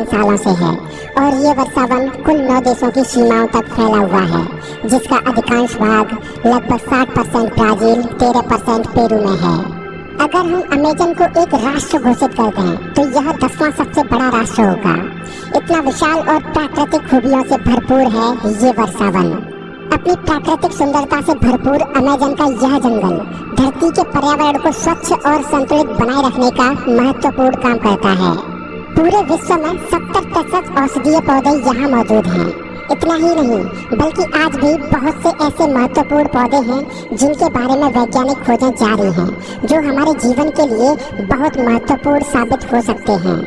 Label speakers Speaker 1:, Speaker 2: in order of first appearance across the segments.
Speaker 1: सालों से है और ये वर्षावन कुल 9 देशों की सीमाओं तक फैला हुआ है, जिसका अधिकांश भाग लगभग 60% ब्राजील, 13% पेरू में है। अगर हम अमेज़न को एक राष्ट्र घोषित कर दें तो यह 10वां सबसे बड़ा राष्ट्र होगा। इतना विशाल और प्राकृतिक खूबियों से भरपूर है ये वर्षावन। अपनी प्राकृतिक सुंदरता से भरपूर अमेज़न का यह जंगल धरती के पर्यावरण को स्वच्छ और संतुलित बनाए रखने का महत्वपूर्ण काम करता है। पूरे विश्व में 70% औषधीय पौधे यहाँ मौजूद हैं। इतना ही नहीं, बल्कि आज भी बहुत से ऐसे महत्वपूर्ण पौधे हैं जिनके बारे में वैज्ञानिक खोजें जारी हैं, जो हमारे जीवन के लिए बहुत महत्वपूर्ण साबित हो सकते हैं।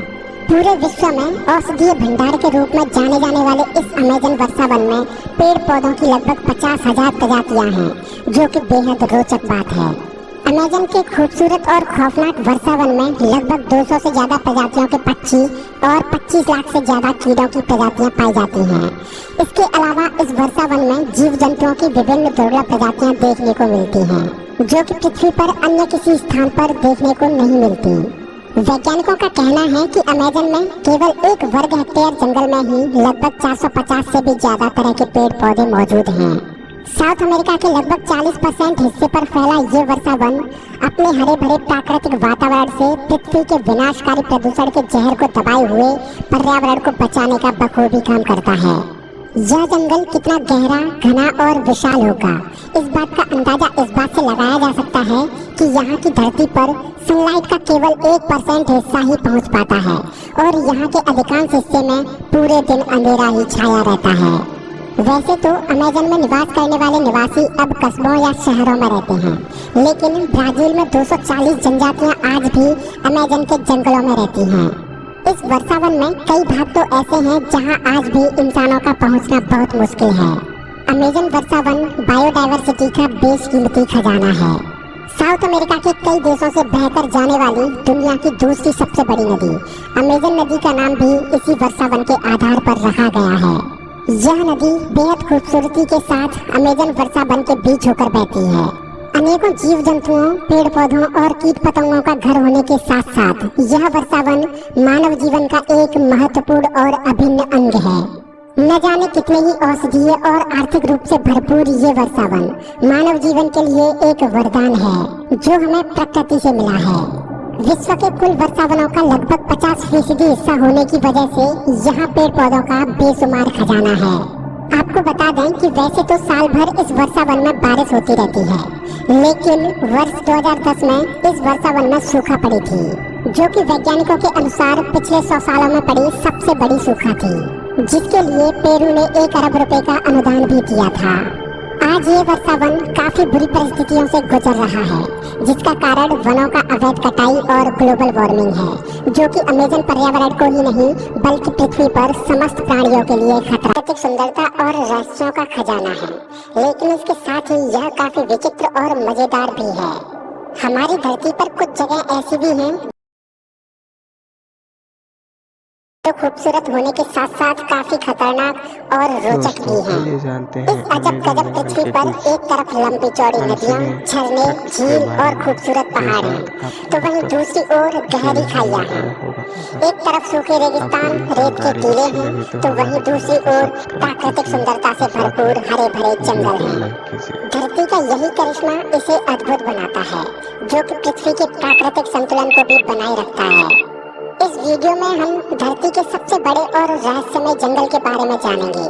Speaker 1: पूरे विश्व में औषधीय भंडार के रूप में जाने जाने वाले इस अमेज़न वर्षावन में पेड़ पौधों की लगभग 50,000 प्रजातियां हैं, जो कि बेहद रोचक बात है। अमेज़न के खूबसूरत और खौफनाक वर्षावन में लगभग 200 से ज्यादा प्रजातियों के पक्षी और 25 लाख से ज्यादा कीड़ों की प्रजातियां पाई जाती हैं। इसके अलावा इस वर्षावन में जीव जंतुओं की विभिन्न दुर्लभ प्रजातियां देखने को मिलती हैं, जो कि पृथ्वी पर अन्य किसी स्थान पर देखने को नहीं मिलती। वैज्ञानिकों का कहना है कि अमेज़न में केवल 1 वर्ग हेक्टेयर जंगल में ही लगभग 450 से भी ज्यादा तरह के पेड़ पौधे मौजूद हैं। साउथ अमेरिका के लगभग 40% हिस्से पर फैला ये वर्षावन अपने हरे भरे प्राकृतिक वातावरण से पृथ्वी के विनाशकारी प्रदूषण के जहर को दबाए हुए पर्यावरण को बचाने का बखूबी काम करता है। यह जंगल कितना गहरा, घना और विशाल होगा, इस बात का अंदाजा इस बात से लगाया जा सकता है कि यहाँ की धरती पर सनलाइट का केवल 1% हिस्सा ही पहुँच पाता है और यहाँ के अधिकांश हिस्से में पूरे दिन अंधेरा ही छाया रहता है। वैसे तो अमेज़न में निवास करने वाले निवासी अब कस्बों या शहरों में रहते हैं, लेकिन ब्राजील में 240 जनजातियां आज भी अमेज़न के जंगलों में रहती हैं। इस वर्षावन में कई भाग तो ऐसे हैं जहां आज भी इंसानों का पहुंचना बहुत मुश्किल है। अमेज़न वर्षावन बायोडायवर्सिटी का बेशकीमती खजाना है। साउथ अमेरिका के कई देशों से बहकर जाने वाली दुनिया की दूसरी सबसे बड़ी नदी अमेज़न नदी का नाम भी इसी वर्षावन के आधार पर रखा गया है। यह नदी बेहद खूबसूरती के साथ अमेज़न वर्षावन के बीच होकर बहती है। अनेकों जीव जंतुओं, पेड़ पौधों और कीट पतंगों का घर होने के साथ साथ यह वर्षावन मानव जीवन का एक महत्वपूर्ण और अभिन्न अंग है। न जाने कितने ही औषधीय और आर्थिक रूप से भरपूर ये वर्षावन मानव जीवन के लिए एक वरदान है, जो हमें प्रकृति से मिला है। विश्व के कुल वर्षावनों का लगभग 50% हिस्सा होने की वजह से यहाँ पेड़ पौधों का बेशुमार खजाना है। आपको बता दें कि वैसे तो साल भर इस वर्षावन में बारिश होती रहती है, लेकिन वर्ष 2010 में इस वर्षावन में सूखा पड़ी थी, जो कि वैज्ञानिकों के अनुसार पिछले 100 सालों में पड़ी सबसे बड़ी सूखा थी, जिसके लिए पेरू ने 1 अरब रुपए का अनुदान भी दिया था। आज ये वर्षावन काफी बुरी परिस्थितियों से गुजर रहा है, जिसका कारण वनों का अवैध कटाई और ग्लोबल वार्मिंग है, जो कि अमेज़न पर्यावरण को ही नहीं बल्कि पृथ्वी पर समस्त प्राणियों के लिए खतरा। प्राकृतिक सुंदरता और रहस्यों का खजाना है, लेकिन इसके साथ ही यह काफी विचित्र और मजेदार भी है। हमारी धरती पर कुछ जगह ऐसी भी हैं जो खूबसूरत होने के साथ साथ काफी खतरनाक और रोचक भी हैं। इस अजब गजब पृथ्वी पर एक तरफ लंबी चौड़ी नदियां, झरने, झील और खूबसूरत पहाड़ हैं, तो वहीं दूसरी ओर गहरी खाइयां हैं। एक तरफ सूखे रेगिस्तान, रेत के टीले हैं, तो वहीं दूसरी ओर प्राकृतिक सुंदरता से भरपूर हरे भरे जंगल हैं। धरती का यही करिश्मा इसे अद्भुत बनाता है, जो कि पृथ्वी के प्राकृतिक संतुलन को भी बनाए रखता है। इस वीडियो में हम धरती के सबसे बड़े और रहस्यमय जंगल के बारे में जानेंगे।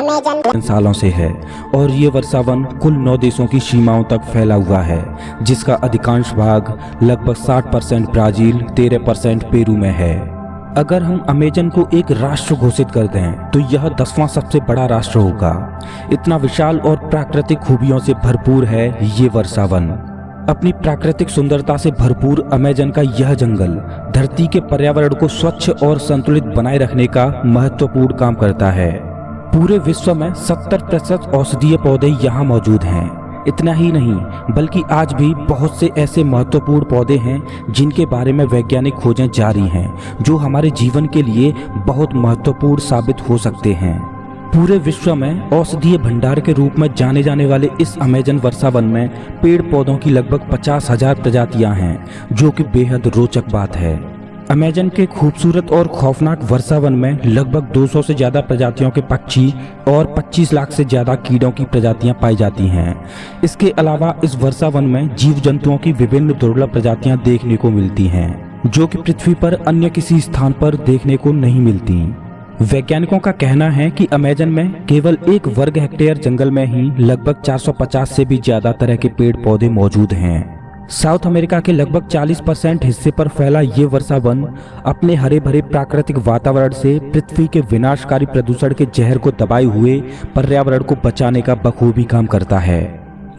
Speaker 2: अमेज़न सालों से है और ये वर्षावन कुल 9 देशों की सीमाओं तक फैला हुआ है, जिसका अधिकांश भाग लगभग 60% ब्राजील, 13% पेरू में है। अगर हम अमेज़न को एक राष्ट्र घोषित कर दें तो यह 10वां सबसे बड़ा राष्ट्र होगा। इतना विशाल और प्राकृतिक खूबियों से भरपूर है ये वर्षावन। अपनी प्राकृतिक सुंदरता से भरपूर अमेज़न का यह जंगल धरती के पर्यावरण को स्वच्छ और संतुलित बनाए रखने का महत्वपूर्ण काम करता है। पूरे विश्व में 70% औषधीय पौधे यहाँ मौजूद हैं। इतना ही नहीं बल्कि आज भी बहुत से ऐसे महत्वपूर्ण पौधे हैं जिनके बारे में वैज्ञानिक खोजें जारी हैं, जो हमारे जीवन के लिए बहुत महत्वपूर्ण साबित हो सकते हैं। पूरे विश्व में औषधीय भंडार के रूप में जाने जाने वाले इस अमेज़न वर्षावन में पेड़ पौधों की लगभग 50,000 प्रजातियां हैं, जो कि बेहद रोचक बात है। अमेज़न के खूबसूरत और खौफनाक वर्षावन में लगभग 200 से ज़्यादा प्रजातियों के पक्षी और 25 लाख से ज़्यादा कीड़ों की प्रजातियां पाई जाती हैं। इसके अलावा इस वर्षावन में जीव जंतुओं की विभिन्न दुर्लभ प्रजातियां देखने को मिलती हैं, जो कि पृथ्वी पर अन्य किसी स्थान पर देखने को नहीं मिलती। वैज्ञानिकों का कहना है कि अमेज़न में केवल 1 वर्ग हेक्टेयर जंगल में ही लगभग 450 से भी ज़्यादा तरह के पेड़ पौधे मौजूद हैं। साउथ अमेरिका के लगभग 40% हिस्से पर फैला ये वर्षावन अपने हरे भरे प्राकृतिक वातावरण से पृथ्वी के विनाशकारी प्रदूषण के जहर को दबाए हुए पर्यावरण को बचाने का बखूबी काम करता है।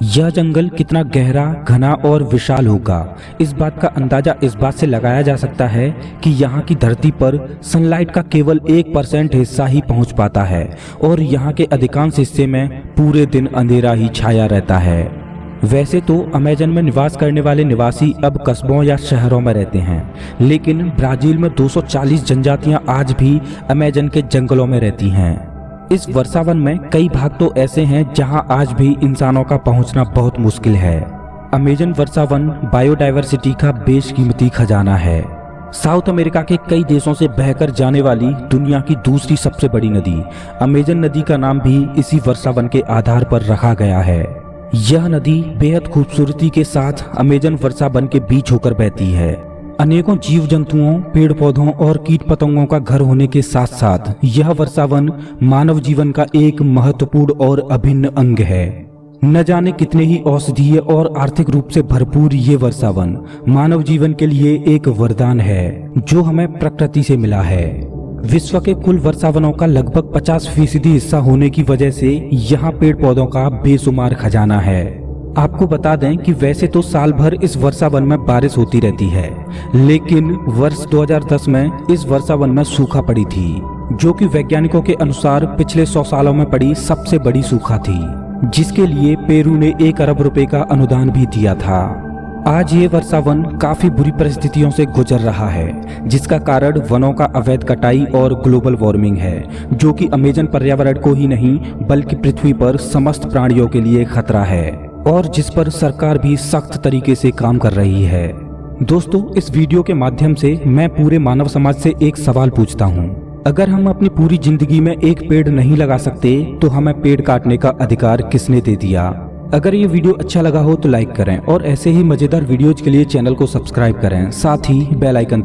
Speaker 2: यह जंगल कितना गहरा, घना और विशाल होगा, इस बात का अंदाजा इस बात से लगाया जा सकता है कि यहाँ की धरती पर सनलाइट का केवल 1% हिस्सा ही पहुँच पाता है और यहाँ के अधिकांश हिस्से में पूरे दिन अंधेरा ही छाया रहता है। वैसे तो अमेज़न में निवास करने वाले निवासी अब कस्बों या शहरों में रहते हैं, लेकिन ब्राजील में 240 जनजातियां आज भी अमेज़न के जंगलों में रहती हैं। इस वर्षावन में कई भाग तो ऐसे हैं जहां आज भी इंसानों का पहुंचना बहुत मुश्किल है। अमेज़न वर्षावन बायोडायवर्सिटी का बेशकीमती खजाना है। साउथ अमेरिका के कई देशों से बहकर जाने वाली दुनिया की दूसरी सबसे बड़ी नदी अमेज़न नदी का नाम भी इसी वर्षावन के आधार पर रखा गया है। यह नदी बेहद खूबसूरती के साथ अमेज़न वर्षावन के बीच होकर बहती है। अनेकों जीव जंतुओं, पेड़ पौधों और कीट पतंगों का घर होने के साथ साथ यह वर्षावन मानव जीवन का एक महत्वपूर्ण और अभिन्न अंग है। न जाने कितने ही औषधीय और आर्थिक रूप से भरपूर ये वर्षावन मानव जीवन के लिए एक वरदान है, जो हमें प्रकृति से मिला है। विश्व के कुल वर्षावनों का लगभग 50% हिस्सा होने की वजह से यहाँ पेड़ पौधों का बेशुमार खजाना है। आपको बता दें कि वैसे तो साल भर इस वर्षावन में बारिश होती रहती है, लेकिन वर्ष 2010 में इस वर्षावन में सूखा पड़ी थी, जो कि वैज्ञानिकों के अनुसार पिछले 100 सालों में पड़ी सबसे बड़ी सूखा थी, जिसके लिए पेरू ने 1 अरब रुपए का अनुदान भी दिया था। आज ये वर्षावन काफी बुरी परिस्थितियों से गुजर रहा है, जिसका कारण वनों का अवैध कटाई और ग्लोबल वार्मिंग है, जो कि अमेज़न पर्यावरण को ही नहीं बल्कि पृथ्वी पर समस्त प्राणियों के लिए खतरा है और जिस पर सरकार भी सख्त तरीके से काम कर रही है। दोस्तों, इस वीडियो के माध्यम से मैं पूरे मानव समाज से एक सवाल पूछता हूँ। अगर हम अपनी पूरी जिंदगी में एक पेड़ नहीं लगा सकते तो हमें पेड़ काटने का अधिकार किसने दे दिया? अगर ये वीडियो अच्छा लगा हो तो लाइक करें और ऐसे ही मजेदार वीडियोज के लिए चैनल को सब्सक्राइब करें, साथ ही बेल आइकन